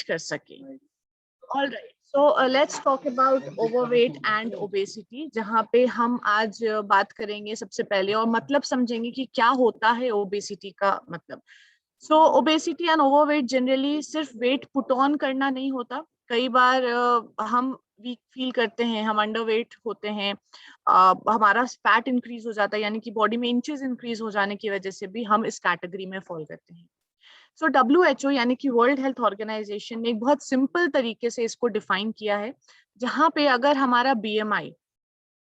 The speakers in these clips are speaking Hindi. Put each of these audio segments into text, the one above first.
रिएक्ट कर सके। All right, so let's talk about overweight and obesity, जहाँ पे हम आज बात करेंगे सबसे पहले और मतलब समझेंगे कि क्या होता है ओबेसिटी का मतलब। सो ओबेसिटी एंड ओवरवेट जनरली सिर्फ वेट पुट ऑन करना नहीं होता। कई बार हम वीक फील करते हैं, हम अंडरवेट होते हैं, हमारा फैट इंक्रीज हो जाता है, यानी कि बॉडी में इंचेस इंक्रीज हो जाने की वजह से भी हम इस कैटेगरी में फॉल करते हैं। सो WHO यानी कि वर्ल्ड हेल्थ ऑर्गेनाइजेशन ने एक बहुत सिंपल तरीके से इसको डिफाइन किया है, जहाँ पे अगर हमारा BMI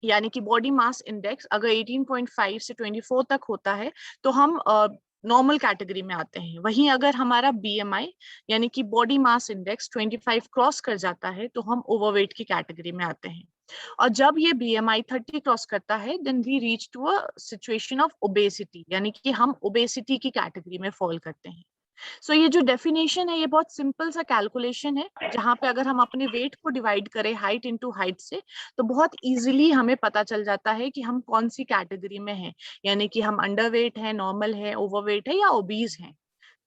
यानी कि बॉडी मास इंडेक्स अगर 18.5 से 24 तक होता है तो हम नॉर्मल कैटेगरी में आते हैं। वहीं अगर हमारा BMI यानी कि बॉडी मास इंडेक्स 25 क्रॉस कर जाता है तो हम ओवरवेट की कैटेगरी में आते हैं। और जब ये BMI 30 क्रॉस करता है then we reach to a situation of obesity, यानी कि हम ओबेसिटी की कैटेगरी में फॉल करते हैं। सो ये जो डेफिनेशन है ये बहुत सिंपल सा कैलकुलेशन है, जहां पे अगर हम अपने वेट को डिवाइड करें हाइट इनटू हाइट से तो बहुत इजीली हमें पता चल जाता है कि हम कौन सी कैटेगरी में हैं, यानी कि हम अंडरवेट है, नॉर्मल है, ओवरवेट है या ओबीज हैं।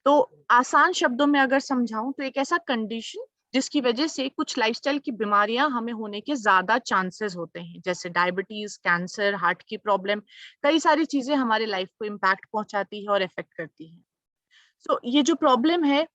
तो आसान शब्दों में अगर समझाऊं तो एक ऐसा कंडीशन जिसकी वजह से कुछ लाइफस्टाइल की बीमारियां हमें होने के ज्यादा चांसेस होते हैं, जैसे डायबिटीज, कैंसर, हार्ट की प्रॉब्लम, कई सारी चीजें हमारे लाइफ को इम्पैक्ट पहुंचाती है और इफेक्ट करती है। सो ये जो प्रॉब्लम है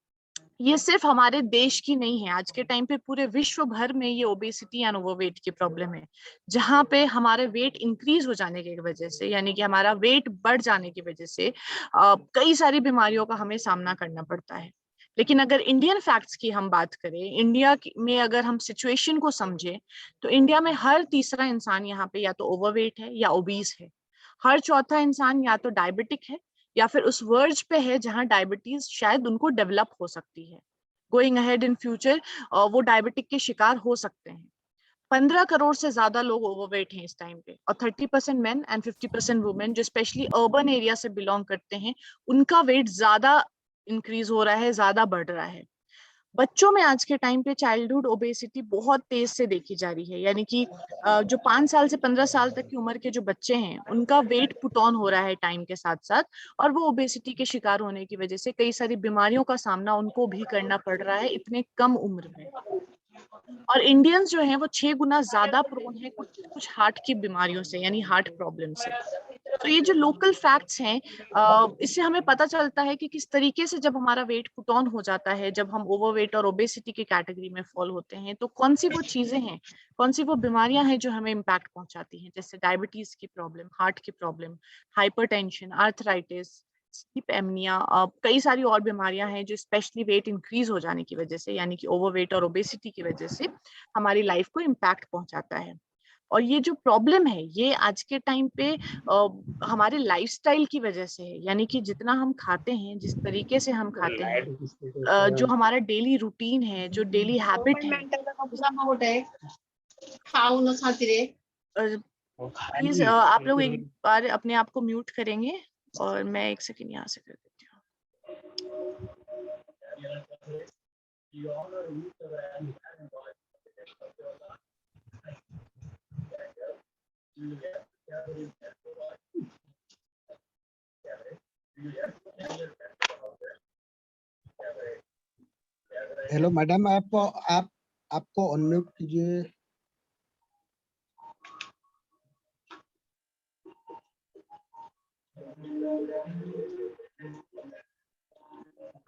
ये सिर्फ हमारे देश की नहीं है, आज के टाइम पे पूरे विश्व भर में ये ओबेसिटी एंड ओवरवेट की प्रॉब्लम है, जहां पे हमारे वेट इंक्रीज हो जाने की वजह से, यानी कि हमारा वेट बढ़ जाने की वजह से कई सारी बीमारियों का हमें सामना करना पड़ता है। लेकिन अगर इंडियन फैक्ट्स की हम बात करें, में अगर हम सिचुएशन को समझे तो इंडिया में हर तीसरा इंसान यहाँ पे या तो ओवरवेट है या ओबीज है। हर चौथा इंसान या तो डायबिटिक है या फिर उस वर्ज पे है जहां डायबिटीज शायद उनको डेवलप हो सकती है। गोइंग अहेड इन फ्यूचर वो डायबिटिक के शिकार हो सकते हैं। 15 करोड़ से ज्यादा लोग ओवरवेट हैं इस टाइम पे, और 30% मेन एंड 50% वुमेन जो स्पेशली अर्बन एरिया से बिलोंग करते हैं, उनका वेट ज्यादा इंक्रीज हो रहा है, ज्यादा बढ़ रहा है। बच्चों में आज के टाइम पे चाइल्डहुड ओबेसिटी बहुत तेज से देखी जा रही है, यानी कि जो 5 साल से 15 साल तक की उम्र के जो बच्चे हैं उनका वेट पुट ऑन हो रहा है टाइम के साथ साथ, और वो ओबेसिटी के शिकार होने की वजह से कई सारी बीमारियों का सामना उनको भी करना पड़ रहा है इतने कम उम्र में। और इंडियंस जो हैं वो 6 गुना ज्यादा प्रोन है कुछ कुछ हार्ट की बीमारियों से, यानी हार्ट प्रॉब्लम से। तो ये जो लोकल फैक्ट्स हैं, इससे हमें पता चलता है कि किस तरीके से जब हमारा वेट पुट ऑन हो जाता है, जब हम ओवरवेट और ओबेसिटी की कैटेगरी में फॉल होते हैं, तो कौन सी वो चीजें हैं, कौन सी वो बीमारियां हैं जो हमें इम्पैक्ट पहुंचाती हैं, जैसे डायबिटीज की प्रॉब्लम, हार्ट की प्रॉब्लम, हाइपरटेंशन, आर्थराइटिस, स्लीप एमनिया, कई सारी और बीमारियां हैं जो स्पेशली वेट इंक्रीज हो जाने की वजह से, यानी कि ओवरवेट और ओबेसिटी की वजह से हमारी लाइफ को इम्पैक्ट पहुंचाता है। और ये जो प्रॉब्लम है ये आज के टाइम पे हमारे लाइफस्टाइल की वजह से है, यानी कि जितना हम खाते हैं, जिस तरीके से हम खाते हैं, जो हमारा डेली रूटीन है, जो डेली हैबिट है, प्लीज आप लोग एक बार अपने आप को म्यूट करेंगे और मैं एक सेकंड यहाँ से कर देती हूँ। हेलो मैडम, आपको अनम्यूट कीजिए।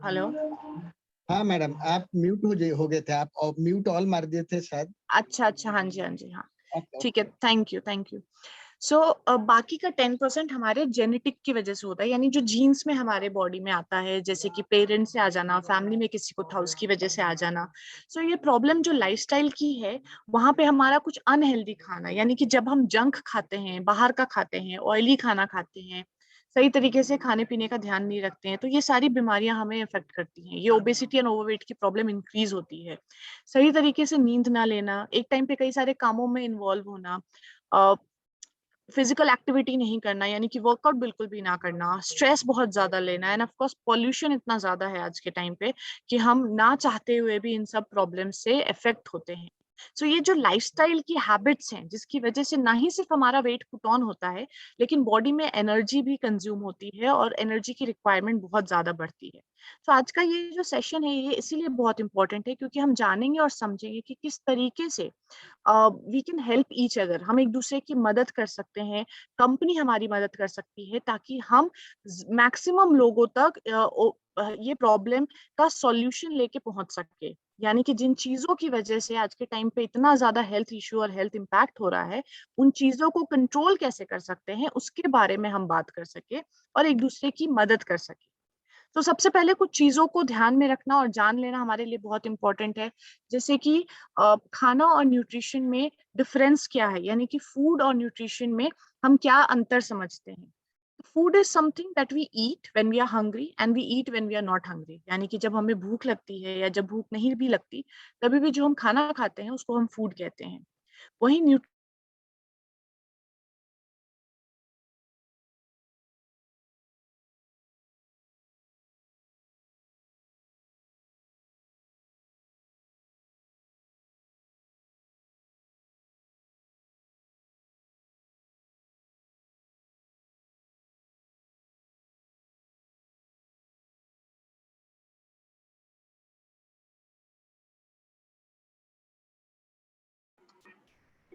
हेलो, हाँ मैडम, आप म्यूट हो गए थे, आप म्यूट ऑल मार दिए थे शायद। अच्छा अच्छा, हाँ जी हाँ जी, हाँ ठीक है, थैंक यू थैंक यू। सो बाकी का 10% हमारे जेनेटिक की वजह से होता है, यानी जो जीन्स में हमारे बॉडी में आता है, जैसे कि पेरेंट्स से आ जाना, फैमिली में किसी को था उसकी वजह से आ जाना। सो ये प्रॉब्लम जो लाइफस्टाइल की है, वहां पे हमारा कुछ अनहेल्दी खाना, यानी कि जब हम जंक खाते हैं, बाहर का खाते हैं, ऑयली खाना खाते हैं, सही तरीके से खाने पीने का ध्यान नहीं रखते हैं, तो ये सारी बीमारियां हमें अफेक्ट करती हैं। ये ओबेसिटी एंड ओवरवेट की प्रॉब्लम इंक्रीज होती है। सही तरीके से नींद ना लेना, एक टाइम पे कई सारे कामों में इन्वॉल्व होना, फिजिकल एक्टिविटी नहीं करना, यानी कि वर्कआउट बिल्कुल भी ना करना, स्ट्रेस बहुत ज्यादा लेना, एंड ऑफ कोर्स पॉल्यूशन इतना ज्यादा है आज के टाइम पे कि हम ना चाहते हुए भी इन सब प्रॉब्लम से इफेक्ट होते हैं। सो ये जो लाइफस्टाइल की हैबिट्स हैं, जिसकी वजह से ना ही सिर्फ हमारा वेट पुट ऑन होता है, लेकिन बॉडी में एनर्जी भी कंज्यूम होती है और एनर्जी की रिक्वायरमेंट बहुत ज्यादा बढ़ती है। तो आज का ये जो सेशन है ये इसीलिए बहुत इंपॉर्टेंट है क्योंकि हम जानेंगे और समझेंगे कि किस तरीके से we can help each other, हम एक दूसरे की मदद कर सकते हैं, कंपनी हमारी मदद कर सकती है ताकि हम मैक्सिमम लोगों तक ये प्रॉब्लम का सॉल्यूशन लेके पहुंच सके। यानी कि जिन चीजों की वजह से आज के टाइम पे इतना ज्यादा हेल्थ इश्यू और हेल्थ इम्पैक्ट हो रहा है, उन चीजों को कंट्रोल कैसे कर सकते हैं उसके बारे में हम बात कर सके और एक दूसरे की मदद कर सके। तो सबसे पहले कुछ चीजों को ध्यान में रखना और जान लेना हमारे लिए बहुत इंपॉर्टेंट है, जैसे कि खाना और न्यूट्रिशन में डिफरेंस क्या है, यानी कि फूड और न्यूट्रिशन में हम क्या अंतर समझते हैं। Food is something that we eat when we are hungry and we eat when we are not hungry, यानी कि जब हमें भूख लगती है या जब भूख नहीं भी लगती, तभी भी जो हम खाना खाते हैं उसको हम फूड कहते हैं। वही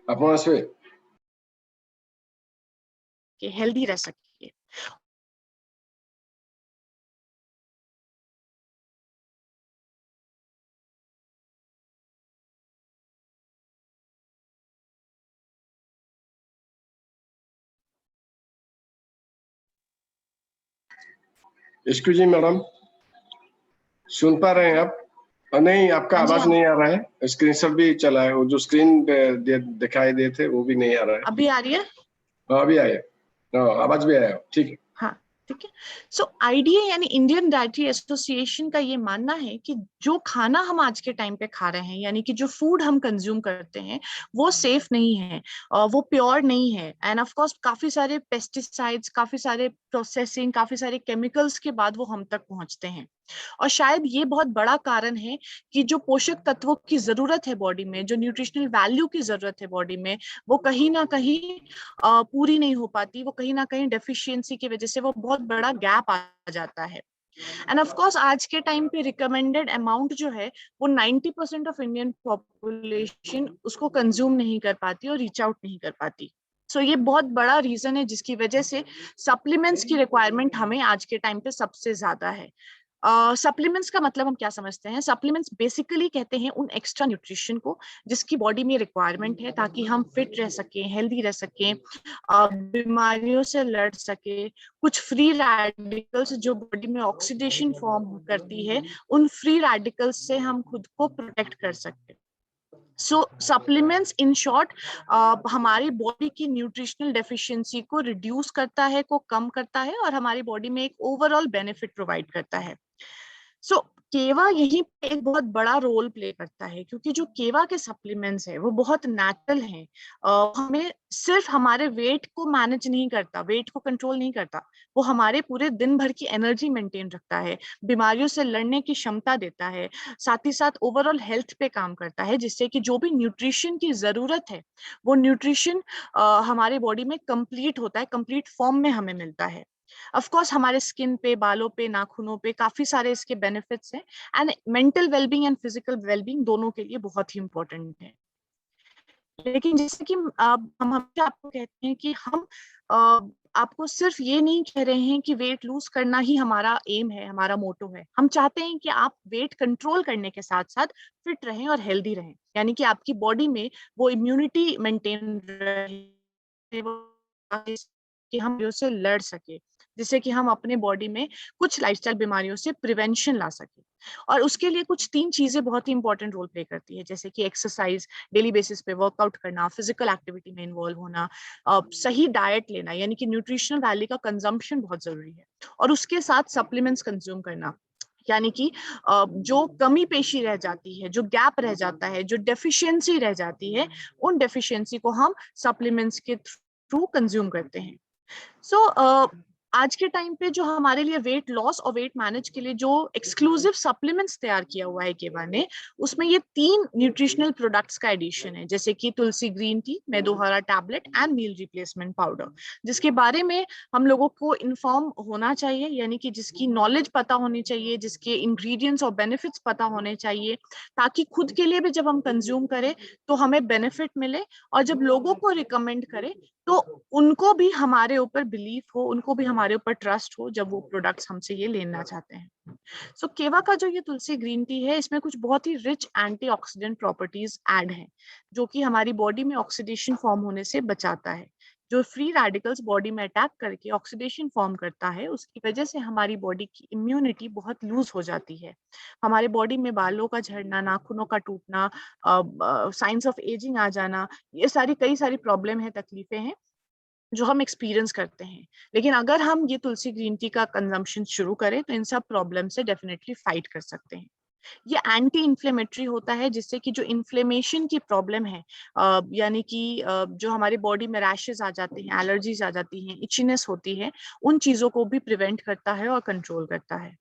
अपना से हेल्दी रह सके। एक्सक्यूज मी मैडम, सुन पा रहे हैं आप? नहीं, आपका हाँ जी, आवाज नहीं आ रहा है। स्क्रीनशॉट भी चला है, वो जो स्क्रीन पे दिखाई दे थे वो भी नहीं आ रहा है। अभी आ रही है? हाँ, अभी आया। हाँ, आवाज भी आया, ठीक है। हाँ, ठीक है। सो आईडीए यानी इंडियन डाइटरी एसोसिएशन का ये मानना है कि जो खाना हम आज के टाइम पे खा रहे हैं, यानी कि जो फूड हम कंज्यूम करते हैं, वो सेफ नहीं है, वो प्योर नहीं है, एंड ऑफ कोर्स काफी सारे पेस्टिसाइड्स, काफी सारे प्रोसेसिंग, काफी सारे केमिकल्स के बाद वो हम तक पहुंचते हैं। और शायद ये बहुत बड़ा कारण है कि जो पोषक तत्वों की जरूरत है बॉडी में, जो न्यूट्रिशनल वैल्यू की जरूरत है बॉडी में, वो कहीं ना कहीं पूरी नहीं हो पाती, वो कहीं ना कहीं डेफिशिएंसी की वजह से वो बहुत बड़ा गैप आ जाता है। एंड ऑफ कोर्स आज के टाइम पे रिकमेंडेड अमाउंट जो है वो 90% ऑफ इंडियन पॉपुलेशन उसको कंज्यूम नहीं कर पाती और रीच आउट नहीं कर पाती। सो ये बहुत बड़ा रीजन है जिसकी वजह से सप्लीमेंट्स की रिक्वायरमेंट हमें आज के टाइम पे सबसे ज्यादा है। सप्लीमेंट्स का मतलब हम क्या समझते हैं? सप्लीमेंट्स बेसिकली कहते हैं उन एक्स्ट्रा न्यूट्रिशन को जिसकी बॉडी में रिक्वायरमेंट है ताकि हम फिट रह सकें, हेल्दी रह सकें, बीमारियों से लड़ सके। कुछ फ्री रेडिकल्स जो बॉडी में ऑक्सीडेशन फॉर्म करती है, उन फ्री रेडिकल्स से हम खुद को प्रोटेक्ट कर सकते हैं। सो सप्लीमेंट्स इन शॉर्ट हमारी बॉडी की न्यूट्रिशनल डेफिशिएंसी को रिड्यूस करता है, को कम करता है और हमारी बॉडी में एक ओवरऑल बेनिफिट प्रोवाइड करता है। सो केवा यहीं पे एक बहुत बड़ा रोल प्ले करता है क्योंकि जो केवा के सप्लीमेंट्स है वो बहुत नेचुरल हैं। हमें सिर्फ हमारे वेट को मैनेज नहीं करता, वेट को कंट्रोल नहीं करता, वो हमारे पूरे दिन भर की एनर्जी मेंटेन रखता है, बीमारियों से लड़ने की क्षमता देता है, साथ ही साथ ओवरऑल हेल्थ पे काम करता है, जिससे कि जो भी न्यूट्रिशन की जरूरत है वो न्यूट्रिशन हमारे बॉडी में कंप्लीट होता है, कंप्लीट फॉर्म में हमें मिलता है। ऑफ कोर्स हमारे स्किन पे, बालों पे, नाखूनों पे काफी सारे इसके बेनिफिट्स हैं and mental wellbeing and physical wellbeing दोनों के लिए बहुत ही इंपॉर्टेंट है। लेकिन जैसे कि हम हमेशा आपको कहते हैं कि हम आपको सिर्फ ये नहीं कह रहे हैं कि वेट लूज करना ही हमारा एम है, हमारा मोटो है। हम चाहते हैं कि आप वेट कंट्रोल करने के साथ साथ फिट रहें और हेल्दी रहें, यानी कि आपकी बॉडी में वो इम्यूनिटी मेंटेन रहे, कि हम उससे लड़ सके, जिससे कि हम अपने बॉडी में कुछ लाइफस्टाइल बीमारियों से प्रिवेंशन ला सके। और उसके लिए कुछ 3 चीजें बहुत ही इंपॉर्टेंट रोल प्ले करती है, जैसे कि एक्सरसाइज, डेली बेसिस पे वर्कआउट करना, फिजिकल एक्टिविटी में इन्वॉल्व होना, सही डाइट लेना, यानी कि न्यूट्रिशनल वैल्यू का कंजम्पशन बहुत जरूरी है, और उसके साथ सप्लीमेंट्स कंज्यूम करना, यानी कि जो कमी पेशी रह जाती है, जो गैप रह जाता है, जो डेफिशिएंसी रह जाती है, उन डेफिशिएंसी को हम सप्लीमेंट्स के थ्रू कंज्यूम करते हैं। सो आज के टाइम पे जो हमारे लिए वेट लॉस और वेट मैनेज के लिए जो एक्सक्लूसिव सप्लीमेंट्स तैयार किया हुआ है केवा ने, उसमें ये 3 न्यूट्रिशनल प्रोडक्ट्स का एडिशन है, जैसे कि तुलसी ग्रीन टी, मेदोहरा tablet and meal replacement powder, जिसके बारे में हम लोगों को इन्फॉर्म होना चाहिए, यानी कि जिसकी नॉलेज पता होनी चाहिए, जिसके इंग्रेडिएंट्स और बेनिफिट्स पता होने चाहिए, ताकि खुद के लिए भी जब हम कंज्यूम करें तो हमें बेनिफिट मिले, और जब लोगों को रिकमेंड करें तो उनको भी हमारे ऊपर बिलीफ हो, उनको भी हमारे ऊपर ट्रस्ट हो जब वो प्रोडक्ट्स हमसे ये लेना चाहते हैं। सो केवा का जो ये तुलसी ग्रीन टी है, इसमें कुछ बहुत ही रिच एंटीऑक्सीडेंट प्रॉपर्टीज ऐड हैं, जो कि हमारी बॉडी में ऑक्सीडेशन फॉर्म होने से बचाता है। जो फ्री रेडिकल्स बॉडी में अटैक करके ऑक्सीडेशन फॉर्म करता है, उसकी वजह से हमारी बॉडी की इम्यूनिटी बहुत लूज हो जाती है। हमारे बॉडी में बालों का झड़ना, नाखूनों का टूटना, साइंस ऑफ एजिंग आ जाना, ये कई सारी प्रॉब्लम है, तकलीफें हैं जो हम एक्सपीरियंस करते हैं। लेकिन अगर हम ये तुलसी ग्रीन टी का कंजम्पशन शुरू करें तो इन सब प्रॉब्लम से डेफिनेटली फाइट कर सकते हैं। ये एंटी इन्फ्लेमेटरी होता है, जिससे कि जो इन्फ्लेमेशन की प्रॉब्लम है, यानी कि जो हमारी बॉडी में रैशेस आ जाते हैं, एलर्जीज आ जाती हैं, इचीनेस होती है, उन चीजों को भी प्रिवेंट करता है और कंट्रोल करता है।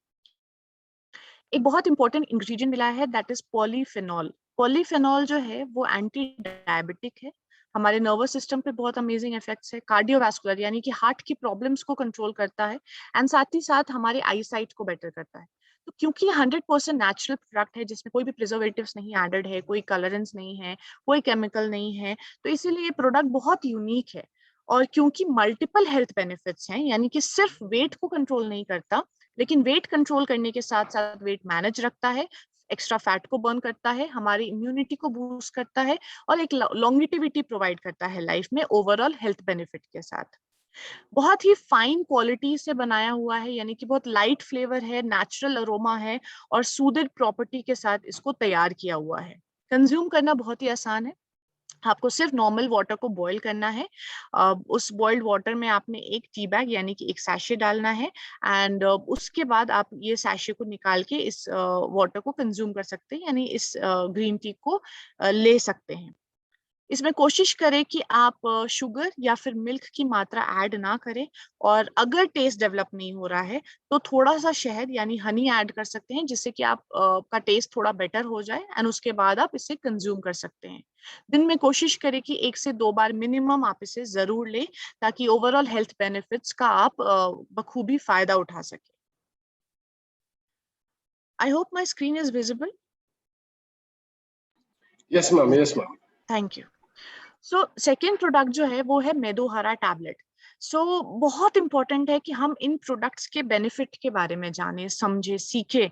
एक बहुत इंपॉर्टेंट इंग्रेडिएंट मिला है, दैट इज पॉलीफेनॉल। पॉलीफेनॉल जो है वो एंटी डायबिटिक है, हमारे नर्वस सिस्टम पे बहुत अमेजिंग इफेक्ट्स है, कार्डियोवैस्कुलर यानी कि हार्ट की प्रॉब्लम्स को कंट्रोल करता है, एंड साथ ही साथ हमारे आई साइट को बेटर करता है। तो क्योंकि 100% नेचुरल प्रोडक्ट है, जिसमें कोई भी प्रिजर्वेटिव्स नहीं एडेड है, कोई कलरेंस नहीं है, कोई केमिकल नहीं है, तो इसीलिए ये प्रोडक्ट बहुत यूनिक है। और क्योंकि मल्टीपल हेल्थ बेनिफिट्स हैं, यानी कि सिर्फ वेट को कंट्रोल नहीं करता, लेकिन वेट कंट्रोल करने के साथ साथ वेट मैनेज रखता है, एक्स्ट्रा फैट को बर्न करता है, हमारी इम्यूनिटी को बूस्ट करता है, और एक लॉन्गिटिविटी प्रोवाइड करता है लाइफ में ओवरऑल हेल्थ बेनिफिट के साथ। बहुत ही फाइन क्वालिटी से बनाया हुआ है, यानी कि बहुत लाइट फ्लेवर है, नेचुरल अरोमा है, और सूदिड प्रॉपर्टी के साथ इसको तैयार किया हुआ है। कंज्यूम करना बहुत ही आसान है, आपको सिर्फ नॉर्मल वाटर को बॉईल करना है। उस बॉइल्ड वाटर में आपने एक टी बैग यानी कि एक सैशे डालना है, एंड उसके बाद आप ये सैशे को निकाल के इस वाटर को कंज्यूम कर सकते हैं, यानी इस ग्रीन टी को ले सकते हैं। इसमें कोशिश करें कि आप शुगर या फिर मिल्क की मात्रा ऐड ना करें, और अगर टेस्ट डेवलप नहीं हो रहा है तो थोड़ा सा शहद यानी हनी ऐड कर सकते हैं, जिससे कि आप का टेस्ट थोड़ा बेटर हो जाए, एंड उसके बाद आप इसे कंज्यूम कर सकते हैं। दिन में कोशिश करें कि 1 से 2 बार मिनिमम आप इसे जरूर लें, ताकि ओवरऑल हेल्थ बेनिफिट्स का आप बखूबी फायदा उठा सके। I hope my screen is visible. Yes, ma'am. Yes, ma'am. Thank you. So second product जो है वो है मेदोहरा टैबलेट। बहुत इंपॉर्टेंट है कि हम इन प्रोडक्ट्स के बेनिफिट के बारे में जाने, समझे, सीखे,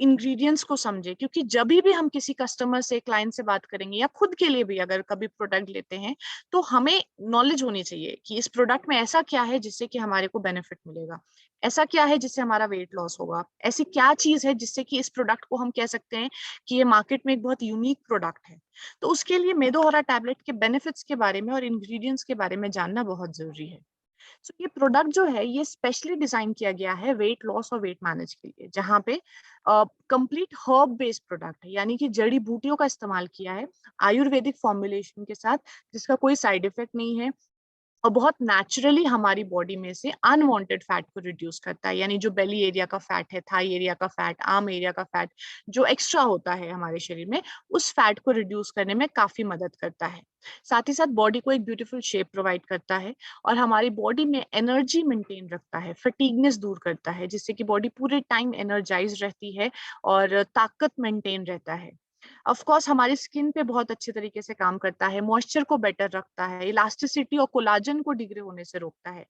इंग्रेडिएंट्स को समझे, क्योंकि जब भी हम किसी कस्टमर से, क्लाइंट से बात करेंगे, या खुद के लिए भी अगर कभी प्रोडक्ट लेते हैं, तो हमें नॉलेज होनी चाहिए कि इस प्रोडक्ट में ऐसा क्या है जिससे कि हमारे को बेनिफिट मिलेगा, ऐसा क्या है जिससे हमारा वेट लॉस होगा, ऐसी क्या चीज है जिससे कि इस प्रोडक्ट को हम कह सकते हैं कि ये मार्केट में एक बहुत यूनिक प्रोडक्ट है। तो उसके लिए मेदोहरा टैबलेट के बेनिफिट्स के बारे में और इंग्रेडिएंट्स के बारे में जानना बहुत जरूरी है। ये प्रोडक्ट जो है ये स्पेशली डिजाइन किया गया है वेट लॉस और वेट मैनेज के लिए, जहाँ पे कंप्लीट हर्ब बेस्ड प्रोडक्ट है, यानी कि जड़ी बूटियों का इस्तेमाल किया है आयुर्वेदिक फॉर्मुलेशन के साथ, जिसका कोई साइड इफेक्ट नहीं है, और बहुत नेचुरली हमारी बॉडी में से अनवांटेड फैट को रिड्यूस करता है, यानी जो बेली एरिया का फैट है, थाई एरिया का फैट, आर्म एरिया का फैट जो एक्स्ट्रा होता है हमारे शरीर में, उस फैट को रिड्यूस करने में काफी मदद करता है। साथ ही साथ बॉडी को एक ब्यूटीफुल शेप प्रोवाइड करता है, और हमारी बॉडी में एनर्जी मेंटेन रखता है, फटीगनेस दूर करता है, जिससे कि बॉडी पूरे टाइम एनर्जाइज रहती है और ताकत मेंटेन रहता है। ऑफ कोर्स हमारी स्किन पे बहुत अच्छे तरीके से काम करता है, मॉइस्चर को बेटर रखता है, इलास्टिसिटी और कोलाजन को डिग्रे होने से रोकता है।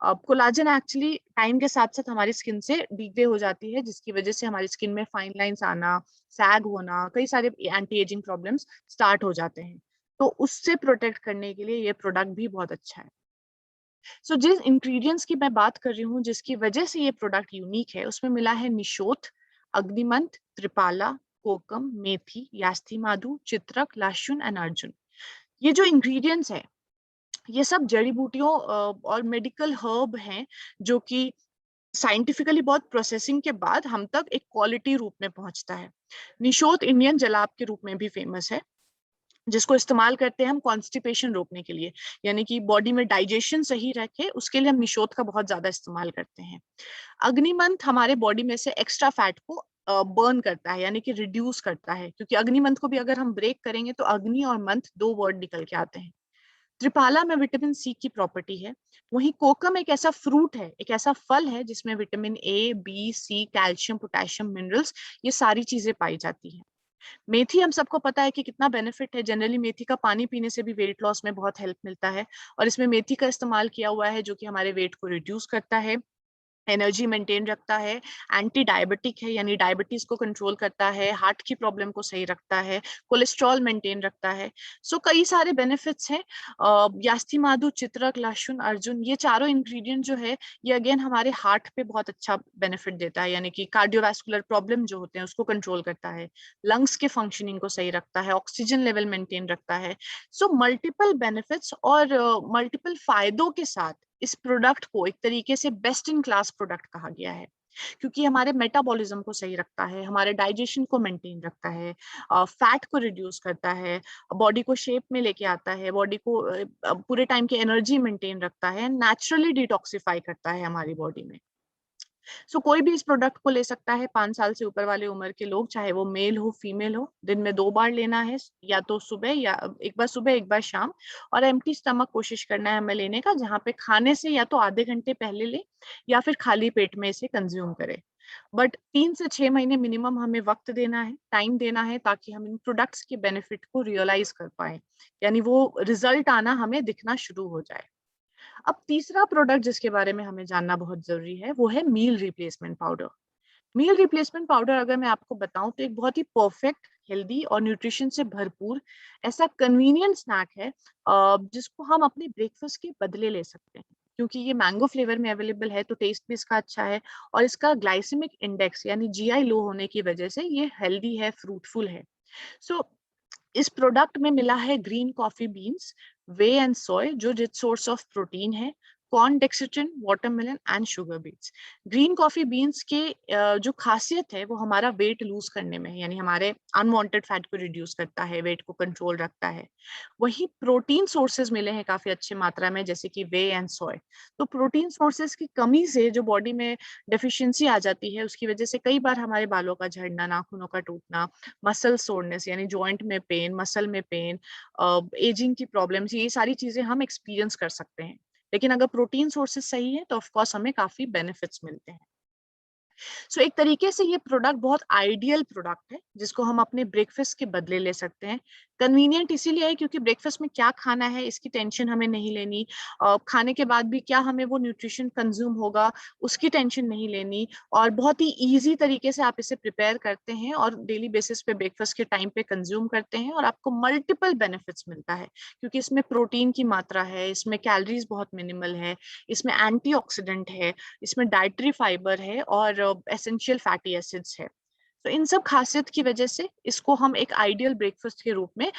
अब कोलाजन एक्चुअली टाइम के साथ साथ हमारी स्किन से डिग्रे हो जाती है, जिसकी वजह से हमारी स्किन में फाइन लाइंस आना, सैग होना, कई सारे एंटी एजिंग प्रॉब्लम्स स्टार्ट हो जाते हैं। तो उससे प्रोटेक्ट करने के लिए ये प्रोडक्ट भी बहुत अच्छा है। जिस इंग्रेडिएंट्स की मैं बात कर रही हूँ, जिसकी वजह से ये प्रोडक्ट यूनिक है, उसमें मिला है निशोथ, अग्निमंथ, त्रिपाला, कोकम, मेथी, यास्थी माधु, चित्रक, लहसुन एंड अर्जुन। ये जो इंग्रेडिएंट्स है ये सब जड़ी बूटियों और मेडिकल हर्ब हैं, जो कि साइंटिफिकली बहुत प्रोसेसिंग के बाद हम तक एक क्वालिटी रूप में पहुंचता है। निशोथ इंडियन जलाब के रूप में भी फेमस है। जिसको इस्तेमाल करते हैं हम कॉन्स्टिपेशन रोकने के लिए, यानी कि बॉडी में डाइजेशन सही रखे, उसके लिए हम निशोथ का बहुत ज्यादा इस्तेमाल करते हैं। अग्निमंथ हमारे बॉडी में से एक्स्ट्रा फैट को बर्न करता है, यानी कि रिड्यूस करता है, क्योंकि अग्निमंथ को भी अगर हम ब्रेक करेंगे तो अग्नि और मंथ 2 वर्ड निकल के आते हैं। त्रिफला में विटामिन सी की प्रॉपर्टी है। वहीं कोकम एक ऐसा फ्रूट है, एक ऐसा फल है जिसमें vitamin A, B, C, calcium, potassium, minerals, ये सारी चीजें पाई जाती हैं। मेथी हम सबको पता है कि कितना बेनिफिट है। जनरली मेथी का पानी पीने से भी वेट लॉस में बहुत हेल्प मिलता है, और इसमें मेथी का इस्तेमाल किया हुआ है जो कि हमारे वेट को रिड्यूस करता है, एनर्जी मेंटेन रखता है, एंटी डायबिटिक है, यानी डायबिटीज को कंट्रोल करता है, हार्ट की प्रॉब्लम को सही रखता है, कोलेस्ट्रॉल मेंटेन रखता है। सो कई सारे बेनिफिट्स हैं। यास्ती माधु, चित्रक, लहसुन, अर्जुन, ये चारों इंग्रेडिएंट जो है ये अगेन हमारे हार्ट पे बहुत अच्छा बेनिफिट देता है, यानी कि कार्डियोवैस्कुलर प्रॉब्लम जो होते हैं उसको कंट्रोल करता है, लंग्स के फंक्शनिंग को सही रखता है, ऑक्सीजन लेवल मेंटेन रखता है। सो मल्टीपल बेनिफिट्स और मल्टीपल फायदों के साथ इस प्रोडक्ट को एक तरीके से बेस्ट इन क्लास प्रोडक्ट कहा गया है, क्योंकि हमारे मेटाबॉलिज्म को सही रखता है, हमारे डाइजेशन को मेंटेन रखता है, फैट को रिड्यूस करता है, बॉडी को शेप में लेके आता है, बॉडी को पूरे टाइम की एनर्जी मेंटेन रखता है, नेचुरली डिटॉक्सिफाई करता है हमारी बॉडी में। सो कोई भी इस प्रोडक्ट को ले सकता है, 5 साल से ऊपर वाले उम्र के लोग, चाहे वो मेल हो फीमेल हो। दिन में 2 बार लेना है, या तो सुबह, या एक बार सुबह एक बार शाम, और एम्प्टी स्टमक कोशिश करना है हमें लेने का, जहाँ पे खाने से या तो आधे घंटे पहले ले या फिर खाली पेट में इसे कंज्यूम करें। बट 3 से 6 महीने मिनिमम हमें वक्त देना है, टाइम देना है, ताकि हम इन प्रोडक्ट्स के बेनिफिट को रियलाइज कर पाए, यानी वो रिजल्ट आना हमें दिखना शुरू हो जाए। अब तीसरा प्रोडक्ट जिसके बारे में हमें जानना बहुत जरूरी है वो है meal replacement powder. Meal replacement powder अगर मैं आपको बताऊं तो एक बहुत ही परफेक्ट, हेल्दी और न्यूट्रिशन से भरपूर ऐसा कन्वीनियंट स्नैक है, जिसको हम अपने ब्रेकफास्ट के बदले ले सकते हैं। क्योंकि ये मैंगो फ्लेवर में अवेलेबल है तो टेस्ट भी इसका अच्छा है, और इसका ग्लाइसेमिक इंडेक्स यानी जीआई लो होने की वजह से ये हेल्दी है, फ्रूटफुल है। सो इस प्रोडक्ट में मिला है green coffee beans, whey and soy जो रिच सोर्स ऑफ प्रोटीन है, corn, dextrin, watermelon and sugar beets. Green coffee beans के जो खासियत है वो हमारा वेट लूज करने में है, यानी हमारे अनवांटेड फैट को रिड्यूस करता है, वेट को कंट्रोल रखता है। वही प्रोटीन सोर्सेज मिले हैं काफी अच्छी मात्रा में, जैसे कि वे एंड सोय। तो प्रोटीन सोर्सेज की कमी से जो बॉडी में डेफिशिएंसी आ जाती है, उसकी वजह से कई बार हमारे बालों का झड़ना, नाखूनों का टूटना, मसल सोरनेस यानी जॉइंट में पेन, मसल में पेन, एजिंग की प्रॉब्लम्स, ये सारी चीजें हम एक्सपीरियंस कर सकते हैं। लेकिन अगर प्रोटीन सोर्सेज सही है तो ऑफ कोर्स हमें काफी बेनिफिट्स मिलते हैं। सो एक तरीके से ये प्रोडक्ट बहुत आइडियल प्रोडक्ट है जिसको हम अपने ब्रेकफास्ट के बदले ले सकते हैं। कन्वीनियंट इसीलिए है क्योंकि ब्रेकफास्ट में क्या खाना है इसकी टेंशन हमें नहीं लेनी, खाने के बाद भी क्या हमें वो न्यूट्रिशन कंज्यूम होगा उसकी टेंशन नहीं लेनी, और बहुत ही इजी तरीके से आप इसे प्रिपेयर करते हैं और डेली बेसिस पे ब्रेकफास्ट के टाइम पे कंज्यूम करते हैं, और आपको मल्टीपल बेनिफिट्स मिलता है क्योंकि इसमें प्रोटीन की मात्रा है, इसमें कैलोरीज बहुत मिनिमल है, इसमें एंटीऑक्सीडेंट है, इसमें डाइटरी फाइबर है और एसेंशियल फैटी एसिड्स है। तो इन सब खासियत की वजह से इसको हम एक आइडियल ब्रेकफास्ट के रूप में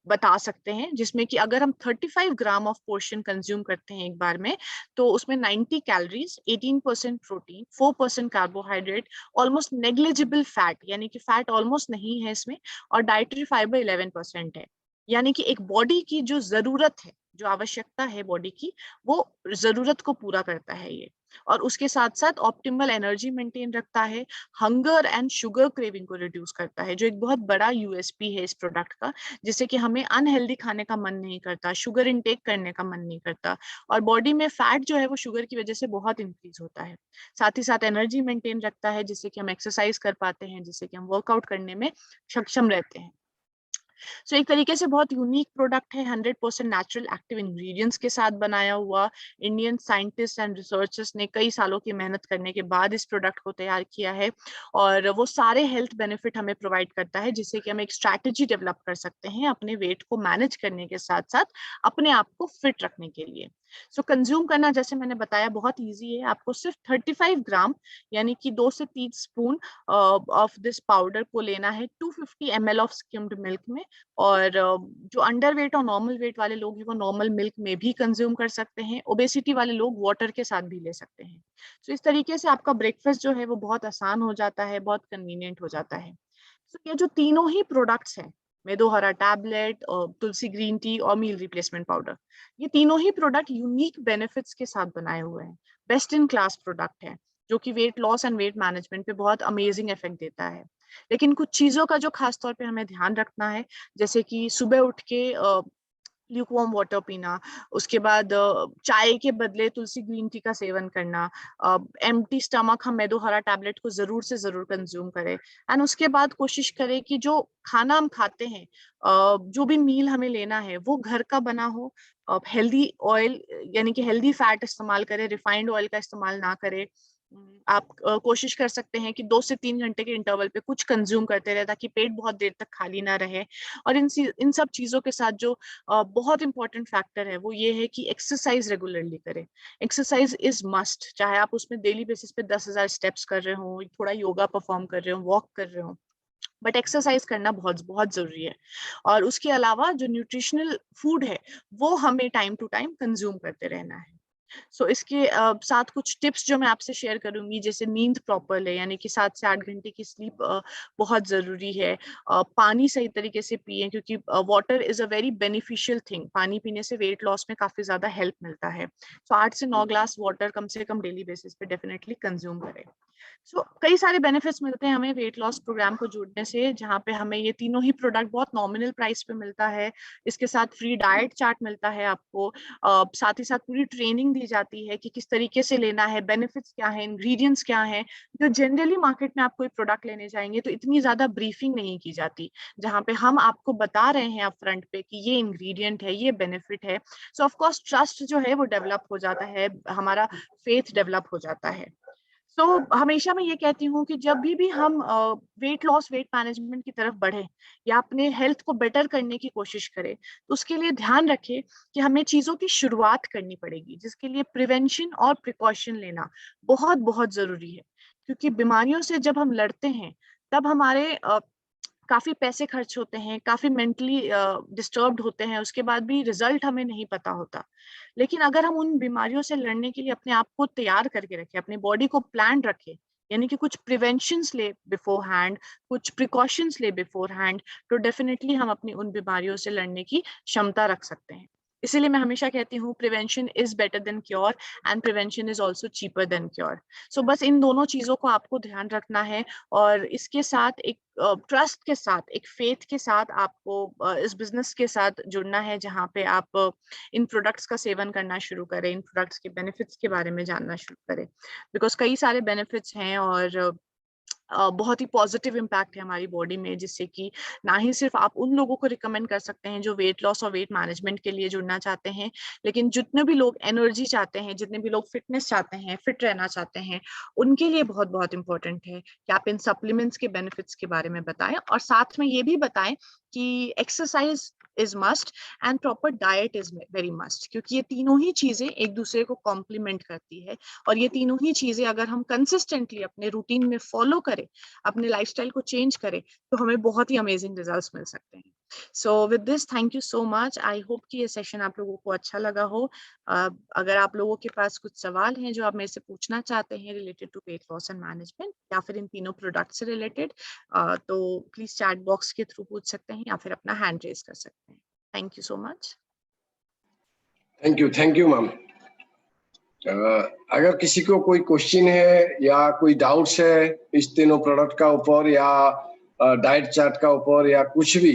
बता सकते हैं, जिसमें कि अगर हम 35 ग्राम ऑफ पोर्शन कंज्यूम करते हैं एक बार में, तो उसमें 90 calories, 18% protein, 4% carbohydrate, almost negligible fat यानी कि फैट ऑलमोस्ट नहीं है इसमें, और डाइटरी फाइबर 11% है। यानी कि एक बॉडी की जो जरूरत है, जो आवश्यकता है बॉडी की, वो जरूरत को पूरा करता है ये, और उसके साथ साथ ऑप्टिमल एनर्जी मेंटेन रखता है, हंगर एंड शुगर क्रेविंग को रिड्यूस करता है, जो एक बहुत बड़ा यूएसपी है इस प्रोडक्ट का, जिससे कि हमें अनहेल्दी खाने का मन नहीं करता, शुगर इनटेक करने का मन नहीं करता, और बॉडी में फैट जो है वो शुगर की वजह से बहुत इंक्रीज होता है। साथ ही साथ एनर्जी मेंटेन रखता है, जिससे कि हम एक्सरसाइज कर पाते हैं, जिससे कि हम वर्कआउट करने में सक्षम रहते हैं। सो एक तरीके से बहुत यूनिक प्रोडक्ट है, 100% नेचुरल एक्टिव इंग्रेडिएंट्स के साथ बनाया हुआ। इंडियन साइंटिस्ट एंड रिसर्चर्स ने कई सालों की मेहनत करने के बाद इस प्रोडक्ट को तैयार किया है, और वो सारे हेल्थ बेनिफिट हमें प्रोवाइड करता है, जिससे कि हम एक स्ट्रैटेजी डेवलप कर सकते हैं अपने वेट को मैनेज करने के साथ साथ अपने आप को फिट रखने के लिए। सो कंज्यूम करना जैसे मैंने बताया बहुत ईजी है, आपको सिर्फ 35 ग्राम यानी कि 2 से 3 स्पून ऑफ दिस पाउडर को लेना है 250 ml ऑफ स्किम्ड मिल्क में, और जो अंडर वेट और नॉर्मल वेट वाले लोग हैं वो नॉर्मल मिल्क में भी कंज्यूम कर सकते हैं, ओबेसिटी वाले लोग वाटर के साथ भी ले सकते हैं। तो इस तरीके से आपका ब्रेकफास्ट जो है वो बहुत आसान हो जाता है, बहुत कन्वीनियंट हो जाता है। तो ये जो तीनों ही प्रोडक्ट्स हैं मेदोहरा टैबलेट, तुलसी ग्रीन टी और मील रिप्लेसमेंट पाउडर। ये तीनों ही प्रोडक्ट यूनिक बेनिफिट्स के साथ बनाए हुए हैं, बेस्ट इन क्लास प्रोडक्ट है, जो कि wait loss and weight management पे बहुत अमेजिंग इफेक्ट देता है। लेकिन कुछ चीजों का जो खास तौर पे हमें ध्यान रखना है, जैसे कि सुबह उठ के ल्यूकवार्म वाटर पीना, उसके बाद चाय के बदले तुलसी ग्रीन टी का सेवन करना, एम्प्टी स्टमक हम मेदोहरा टैबलेट को जरूर से जरूर कंज्यूम करें, एंड उसके बाद कोशिश करें कि जो खाना हम खाते हैं, जो भी मील हमें लेना है वो घर का बना हो, हेल्दी ऑयल यानी कि हेल्दी फैट इस्तेमाल करें, रिफाइंड ऑयल का इस्तेमाल ना करें। आप कोशिश कर सकते हैं कि 2 से 3 घंटे के इंटरवल पे कुछ कंज्यूम करते रहे, ताकि पेट बहुत देर तक खाली ना रहे। और इन सब चीजों के साथ जो बहुत इंपॉर्टेंट फैक्टर है वो ये है कि एक्सरसाइज रेगुलरली करें। एक्सरसाइज इज मस्ट, चाहे आप उसमें डेली बेसिस पे 10,000 स्टेप्स कर रहे हो, थोड़ा योगा परफॉर्म कर रहे हो, वॉक कर रहे हो, बट एक्सरसाइज करना बहुत बहुत जरूरी है। और उसके अलावा जो न्यूट्रिशनल फूड है वो हमें टाइम टू टाइम कंज्यूम करते रहना है। इसके साथ कुछ टिप्स जो मैं आपसे शेयर करूंगी, जैसे नींद प्रॉपर ले, यानी कि 7 से 8 घंटे की स्लीप बहुत जरूरी है। पानी सही तरीके से पिए, क्योंकि water is a very beneficial thing. पानी पीने से वेट लॉस में काफी ज्यादा हेल्प मिलता है। 8 से 9 ग्लास वाटर कम से कम डेली बेसिस पे डेफिनेटली कंज्यूम करें। कई सारे बेनिफिट्स मिलते हैं हमें वेट लॉस प्रोग्राम को जुड़ने से, जहाँ पे हमें ये तीनों ही प्रोडक्ट बहुत नॉमिनल प्राइस पे मिलता है। इसके साथ फ्री डाइट चार्ट मिलता है आपको, साथ ही साथ पूरी ट्रेनिंग दी जाती है कि किस तरीके से लेना है, बेनिफिट्स क्या है, इंग्रेडिएंट्स क्या है। जो जनरली मार्केट में आप कोई प्रोडक्ट लेने जाएंगे तो इतनी ज्यादा ब्रीफिंग नहीं की जाती, जहाँ पे हम आपको बता रहे हैं अप फ्रंट पे कि ये इंग्रेडिएंट है, ये बेनिफिट है। ऑफ कोर्स ट्रस्ट जो है वो डेवलप हो जाता है, हमारा फेथ डेवलप हो जाता है। हमेशा मैं ये कहती हूँ कि जब भी हम वेट लॉस वेट मैनेजमेंट की तरफ बढ़े या अपने हेल्थ को बेटर करने की कोशिश करें, तो उसके लिए ध्यान रखें कि हमें चीजों की शुरुआत करनी पड़ेगी, जिसके लिए प्रिवेंशन और प्रिकॉशन लेना बहुत बहुत जरूरी है। क्योंकि बीमारियों से जब हम लड़ते हैं तब हमारे काफी पैसे खर्च होते हैं, काफी मेंटली डिस्टर्ब्ड होते हैं, उसके बाद भी रिजल्ट हमें नहीं पता होता। लेकिन अगर हम उन बीमारियों से लड़ने के लिए अपने आप को तैयार करके रखें, अपनी बॉडी को प्लान रखें, यानी कि कुछ प्रिवेंशंस ले बिफोर हैंड, कुछ प्रिकॉशंस ले बिफोर हैंड, तो डेफिनेटली हम अपनी उन बीमारियों से लड़ने की क्षमता रख सकते हैं। इसीलिए मैं हमेशा कहती हूँ prevention is better than cure and prevention is also cheaper than cure. बस इन दोनों चीजों को आपको ध्यान रखना है, और इसके साथ एक ट्रस्ट के साथ, एक फेथ के साथ आपको इस बिजनेस के साथ जुड़ना है, जहाँ पे आप इन प्रोडक्ट्स का सेवन करना शुरू करें, इन प्रोडक्ट्स के बेनिफिट्स के बारे में जानना शुरू करें। बिकॉज कई सारे बेनिफिट्स हैं और बहुत ही पॉजिटिव इम्पैक्ट है हमारी बॉडी में, जिससे कि ना ही सिर्फ आप उन लोगों को रिकमेंड कर सकते हैं जो वेट लॉस और वेट मैनेजमेंट के लिए जुड़ना चाहते हैं, लेकिन जितने भी लोग एनर्जी चाहते हैं, जितने भी लोग फिटनेस चाहते हैं, फिट रहना चाहते हैं, उनके लिए बहुत बहुत इंपॉर्टेंट है कि आप इन सप्लीमेंट्स के बेनिफिट्स के बारे में बताएं, और साथ में ये भी बताएं कि exercise is must and proper diet is very must, क्योंकि ये तीनों ही चीजें एक दूसरे को कॉम्प्लीमेंट करती है, और ये तीनों ही चीजें अगर हम कंसिस्टेंटली अपने रूटीन में फॉलो करें, अपने लाइफस्टाइल को चेंज करें, तो हमें बहुत ही अमेजिंग रिजल्ट्स मिल सकते हैं। With this thank you so much. I hope कि ये सेशन आप लोगों को अच्छा लगा हो। अगर आप लोगों के पास कुछ सवाल हैं जो आप मेरे से पूछना चाहते हैं related to weight loss and management, या फिर इन तीनों प्रोडक्ट से रिलेटेड, तो प्लीज चैट बॉक्स के थ्रू पूछ सकते हैं या फिर अपना हैंड रेज कर सकते हैं। Thank you so much. Thank you ma'am. अगर किसी को कोई क्वेश्चन है या कोई डाउट्स है इस तीनों प्रोडक्ट का ऊपर या डाइट चार्ट का ऊपर या कुछ भी,